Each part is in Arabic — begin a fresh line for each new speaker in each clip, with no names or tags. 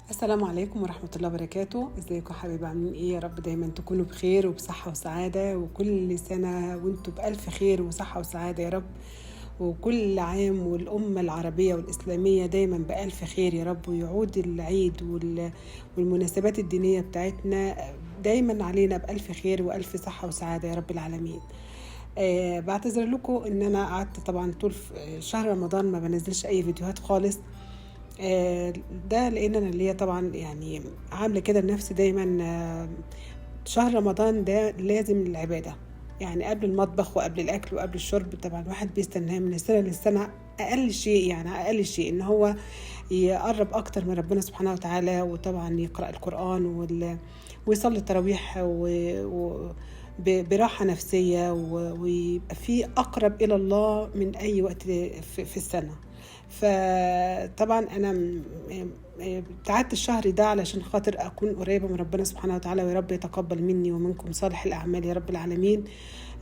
السلام عليكم ورحمة الله وبركاته. ازيكم حبايبي؟ عاملين ايه؟ يا رب دايما تكونوا بخير وبصحة وسعادة، وكل سنة وانتوا بألف خير وصحة وسعادة يا رب. وكل عام والأمة العربية والإسلامية دايما بألف خير يا رب، ويعود العيد والمناسبات الدينية بتاعتنا دايما علينا بألف خير وألف صحة وسعادة يا رب العالمين. بعتذر لكم ان انا قعدت طبعا طول شهر رمضان ما بنزلش اي فيديوهات خالص. ده لان انا ليا طبعا يعني عامله كده لنفسي دايما. شهر رمضان ده لازم العباده، يعني قبل المطبخ وقبل الاكل وقبل الشرب. طبعا الواحد بيستناه من السنه للسنه، اقل شيء يعني اقل شيء ان هو يقرب اكتر من ربنا سبحانه وتعالى، وطبعا يقرأ القرآن ويصلي التراويح براحة نفسية، ويبقى فيه أقرب إلى الله من أي وقت في السنة. فطبعا أنا ابتعدت الشهر ده علشان خاطر أكون قريبة من ربنا سبحانه وتعالى، ويا رب يتقبل مني ومنكم صالح الأعمال يا رب العالمين.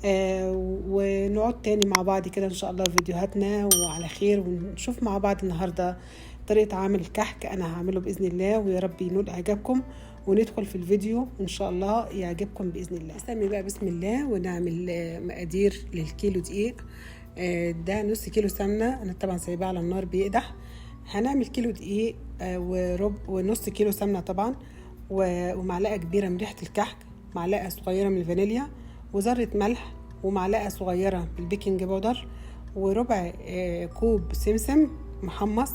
ونقعد تاني مع بعض كده إن شاء الله فيديوهاتنا وعلى خير، ونشوف مع بعض النهاردة طريقة عمل الكحك. أنا هعمله بإذن الله ويا رب ينول إعجابكم، وندخل في الفيديو إن شاء الله يعجبكم بإذن الله. نسمي بقى بسم الله ونعمل مقادير للكيلو دقيق. ده نص كيلو سمنة، أنا طبعا سايباه على النار بيقدح. هنعمل كيلو دقيق ونص كيلو سمنة طبعا، ومعلقة كبيرة من ريحة الكحك، معلقة صغيرة من الفانيليا، وذرة ملح، ومعلقة صغيرة من البيكنج باودر، وربع كوب سمسم محمص،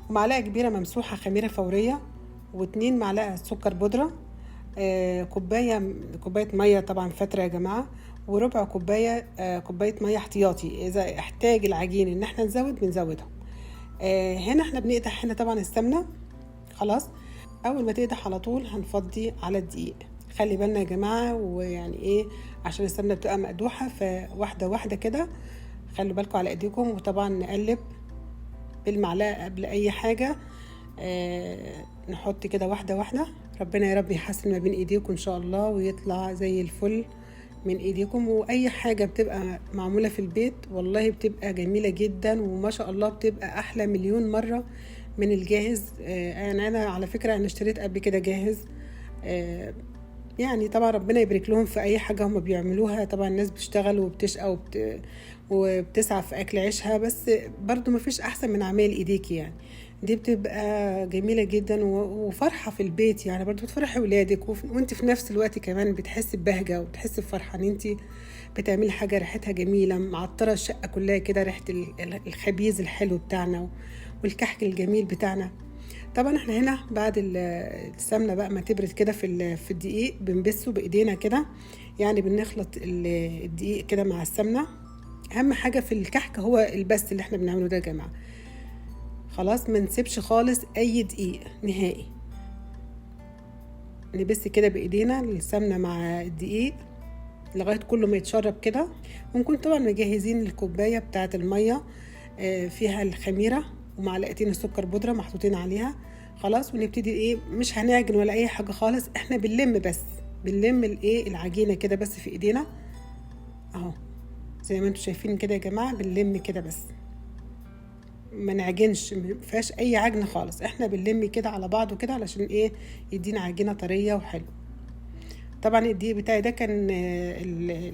ومعلقة كبيرة ممسوحة خميرة فورية، و2 معلقة سكر بودرة، كوباية مية طبعا فترة يا جماعة، وربع كوباية مية احتياطي إذا احتاج العجين إن احنا نزود بنزودهم. هنا احنا بنقدح هنا طبعا السمنة. خلاص، أول ما تقدح على طول هنفضي على الدقيق. خلي بالنا يا جماعة، ويعني ايه، عشان السمنة بتبقى مقدوحة، فواحدة واحدة كده خلوا بالكم على ايديكم. وطبعا نقلب بالمعلقة قبل أي حاجة. نحط كده واحدة واحدة. ربنا يا رب يحسن ما بين ايديكم ان شاء الله، ويطلع زي الفل من ايديكم. واي حاجة بتبقى معمولة في البيت والله بتبقى جميلة جدا، وما شاء الله بتبقى احلى مليون مرة من الجاهز. انا على فكرة انا اشتريت قبل كده جاهز. يعني طبعا ربنا يبارك لهم في اي حاجة هم بيعملوها. طبعا الناس بتشتغل وبتشقى وبتسعى في اكل عيشها، بس برضو ما فيش احسن من اعمال ايديكي. يعني دي بتبقى جميلة جدا وفرحة في البيت، يعني برضو بتفرحي ولادك، وانت في نفس الوقت كمان بتحسي ببهجة وبتحسي بفرحة ان انت بتعملي حاجة ريحتها جميلة معطرة الشقة كلها كده، ريحة الخبيز الحلو بتاعنا والكحك الجميل بتاعنا. طبعا احنا هنا بعد السمنة بقى ما تبرد كده في الدقيق بنبسه بايدينا كده، يعني بنخلط الدقيق كده مع السمنة. اهم حاجة في الكحك هو البس اللي احنا بنعمله ده يا جماعة. خلاص، ما نسيبش خالص اي دقيق نهائي. نبس كده بايدينا السمنة مع الدقيق لغاية كله ما يتشرب كده. ونكون طبعا مجهزين الكوباية بتاعة المية فيها الخميرة ومعلقتين السكر بودرة محطوطين عليها. خلاص، ونبتدي ايه، مش هنعجن ولا اي حاجة خالص، احنا بنلم الايه العجينة كده بس في ايدينا اهو، زي ما انتم شايفين كده يا جماعة. بنلم كده بس، ما نعجنش، ما فيهاش اي عجن خالص. احنا بنلم كده على بعضه كده علشان ايه، يدينا عجينة طرية وحلو. طبعا الدقيق بتاعي ده كان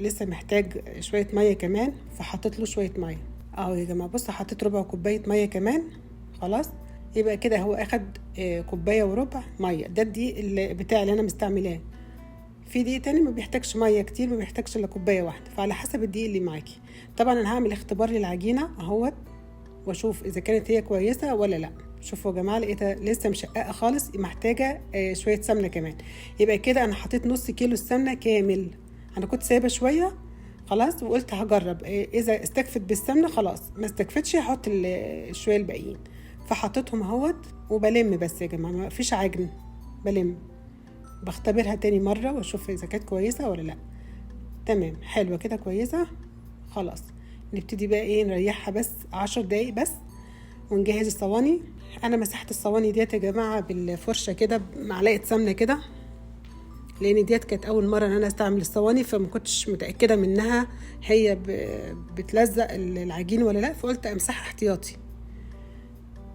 لسه محتاج شوية مية كمان، فحطيت له شوية مية اهو يا جماعة. بص، حطيت ربع كوباية مية كمان. خلاص، يبقى كده هو اخد كوباية وربع مية. ده الدقيق بتاعي اللي انا مستعملاه. في دقيق تاني ما بيحتاجش مية كتير، ما بيحتاجش الا كوباية واحدة، فعلى حسب الدقيق اللي معاكي. طبعا انا هعمل اختبار للعجينة اهوت، واشوف اذا كانت هي كويسة ولا لا. شوفوا يا جماعة، لقيتها لسه مشققة خالص، محتاجة شوية سمنة كمان. يبقى كده انا حطيت نص كيلو السمنة كامل. انا كنت سايبة شوية خلاص، وقلت هجرب اذا استكفت بالسمنة خلاص، ما استكفتش هحط الشوية الباقيين. فحطيتهم اهوت وبلم بس يا جماعة، ما فيش عجن. بلم، بختبرها تاني مرة واشوف اذا كانت كويسة ولا لا. تمام، حلوة كده كويسة. خلاص، نبتدي بقى ايه، نريحها بس 10 دقايق بس، ونجهز الصواني. انا مسحت الصواني ديت يا جماعة بالفرشة كده بمعلقة سمنة كده، لان ديت كانت اول مرة ان انا استعمل الصواني، فما كنتش متأكدة منها هي بتلزق العجين ولا لا، فقلت امسحها احتياطي.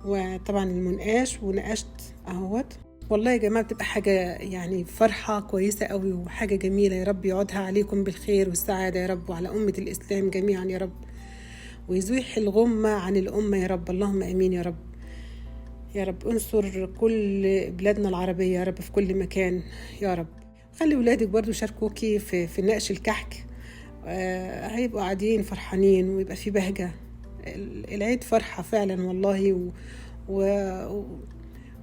وطبعا المنقاش ونقشت اهوت. والله يا جماعة بتبقى حاجة يعني فرحة كويسة قوي وحاجة جميلة. يا رب يعودها عليكم بالخير والسعادة يا رب، وعلى أمة الإسلام جميعا يا رب، ويزيح الغمة عن الأمة يا رب. اللهم أمين يا رب. يا رب انصر كل بلادنا العربية يا رب في كل مكان يا رب. خلي ولادك برضو يشاركوكي في نقش الكحك. هيبقوا قاعدين فرحانين ويبقى في بهجة. العيد فرحة فعلا والله، و...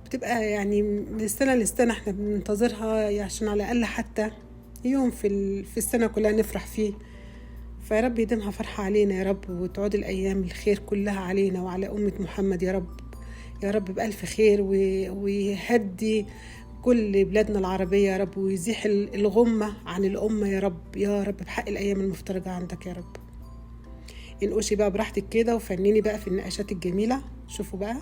بتبقى يعني من السنة للسنة احنا بننتظرها عشان على الأقل حتى يوم في السنة كلها نفرح فيه. فيا رب يديمها فرحة علينا يا رب، وتعود الأيام الخير كلها علينا وعلى أمة محمد يا رب. يا رب بألف خير، ويهدي كل بلادنا العربية يا رب، ويزيح الغمة عن الأمة يا رب. يا رب بحق الأيام المفترجة عندك يا رب. انقشي بقى براحتك كده وفنيني بقى في النقاشات الجميلة. شوفوا بقى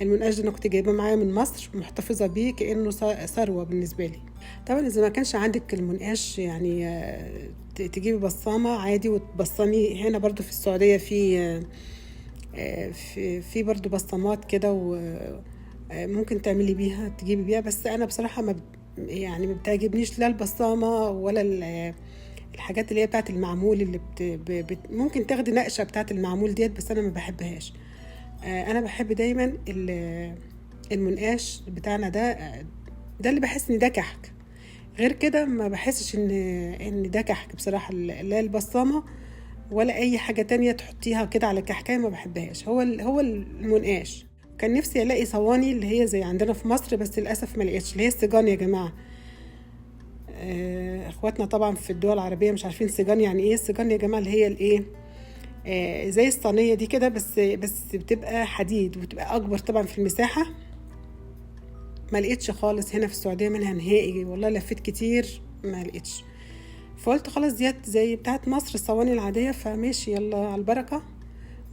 المنقاش ده انا كنت جايباه معايا من مصر، محتفظه بيه كانه ثروه بالنسبه لي. طبعا اذا ما كانش عندك المنقاش يعني تجيبي بصامه عادي وتبصمي. هنا برضو في السعوديه في برضو بصمات كده، وممكن تعملي بيها تجيبي بيها. بس انا بصراحه يعني ما بتعجبنيش لا البصامه ولا الحاجات اللي هي بتاعت المعمول، اللي ممكن تاخدي نقشه بتاعت المعمول ديت، بس انا ما بحبهاش. انا بحب دايما المنقاش بتاعنا ده اللي بحس ان ده كحك. غير كده ما بحسش ان ده كحك بصراحه. لا البصامه ولا اي حاجه تانية تحطيها كده على كحكايه ما بحبهاش. هو المنقاش. كان نفسي الاقي صواني اللي هي زي عندنا في مصر، بس للاسف ما لقيتش، اللي هي السجان يا جماعه. اخواتنا طبعا في الدول العربيه مش عارفين سجان يعني ايه. السجان يا جماعه اللي هي الايه، زي الصينية دي كده، بس بتبقى حديد وبتبقى أكبر طبعا في المساحة. ما لقيتش خالص هنا في السعودية منها نهائي، والله لفيت كتير ما لقيتش. فقلت خلاص ديت زي بتاعت مصر الصواني العادية، فماشي يلا على البركة.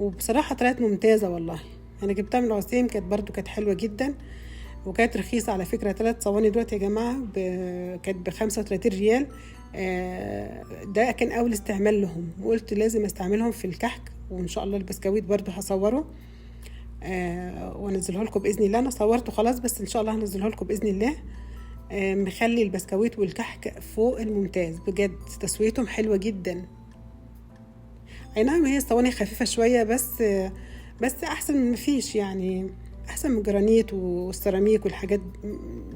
وبصراحة طلعت ممتازة والله. أنا جبتها من العسيم، كانت حلوة جدا وكانت رخيصة على فكرة. 3 صواني دلوقتي يا جماعة كانت ب35 ريال. ده كان أول استعمال لهم، وقلت لازم استعملهم في الكحك. وإن شاء الله البسكويت برضو هصوره وانزله لكم بإذن الله. أنا صورته خلاص، بس إن شاء الله هنزله لكم بإذن الله. مخلي البسكويت والكحك فوق الممتاز بجد، تسويتهم حلوة جدا. أي نعم هي الصواني خفيفة شوية، بس أحسن من مفيش يعني. احسن من الجرانيت والسيراميك والحاجات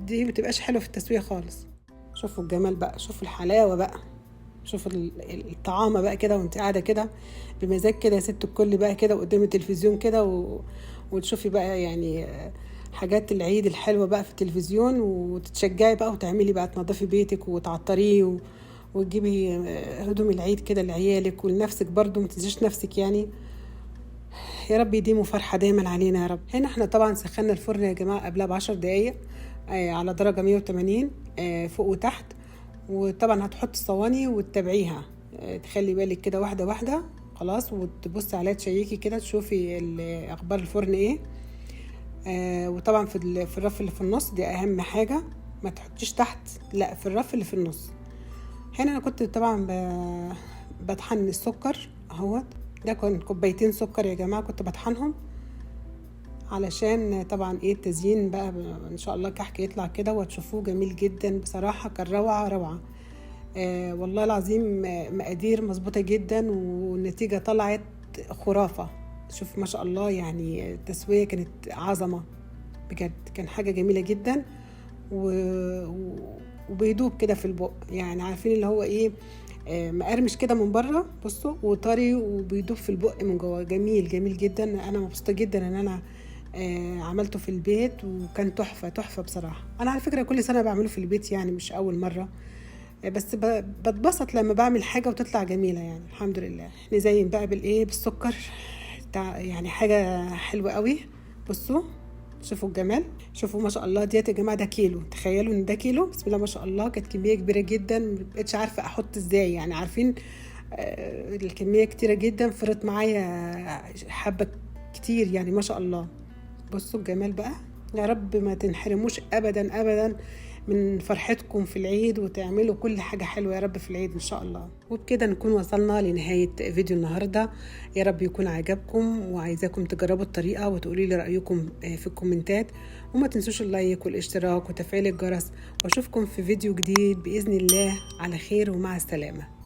دي، بتبقاش حلوه في التسويه خالص. شوفوا الجمال بقى، شوفوا الحلاوه بقى، شوفوا الطعامه بقى كده وانت قاعده كده بمزاج كده يا ست الكل بقى كده قدام التلفزيون كده، وتشوفي بقى يعني حاجات العيد الحلوه بقى في التلفزيون، وتتشجعي بقى وتعملي بقى تنظفي بيتك وتعطريه وتجيبي هدوم العيد كده لعيالك ولنفسك برضو، متنسيش نفسك يعني. يا رب يديموا فرحة دايما علينا يا رب. هنا احنا طبعا سخنا الفرن يا جماعة قبلها ب10 دقايق على درجة 180 فوق وتحت. وطبعا هتحط الصواني وتتابعيها، تخلي بالك كده واحدة واحدة خلاص، وتبصي عليها تشيكي كده تشوفي اخبار الفرن ايه. وطبعا في الرف اللي في النص دي اهم حاجة، ما تحطيش تحت، لا في الرف اللي في النص. هنا انا كنت طبعا بطحن السكر اهوت. ده كان 2 سكر يا جماعة كنت بطحنهم، علشان طبعا ايه التزيين بقى ان شاء الله كحك يطلع كده وهتشوفوه جميل جدا بصراحة. كان روعة. والله العظيم مقادير مظبوطة جدا، والنتيجة طلعت خرافة. شوف ما شاء الله يعني التسوية كانت عظمة بجد. كان حاجة جميلة جدا وبيدوب كده في البق، يعني عارفين اللي هو ايه، مقرمش كده من بره بصوا، وطري وبيدوب في البق من جوه. جميل جدا. انا مبسوطه جدا ان انا عملته في البيت، وكان تحفه بصراحه. انا على فكره كل سنه بعمله في البيت يعني، مش اول مره، بس بتبسط لما بعمل حاجه وتطلع جميله يعني. الحمد لله. نزين بقى بالايه، بالسكر يعني حاجه حلوه قوي. بصوا شوفوا الجمال، شوفوا ما شاء الله. ديت يا جماعه ده كيلو، تخيلوا ان ده كيلو. بسم الله ما شاء الله. كانت كميه كبيره جدا، مبقتش عارفه احط ازاي يعني. عارفين الكميه كتيره جدا، فرط معايا حبه كتير يعني ما شاء الله. بصوا الجمال بقى. يا رب ما تنحرموش ابدا من فرحتكم في العيد، وتعملوا كل حاجة حلوة يا رب في العيد إن شاء الله. وبكده نكون وصلنا لنهاية فيديو النهاردة، يا رب يكون عجبكم، وعايزاكم تجربوا الطريقة وتقولي لي رأيكم في الكومنتات، وما تنسوش اللايك والاشتراك وتفعيل الجرس، واشوفكم في فيديو جديد بإذن الله على خير ومع السلامة.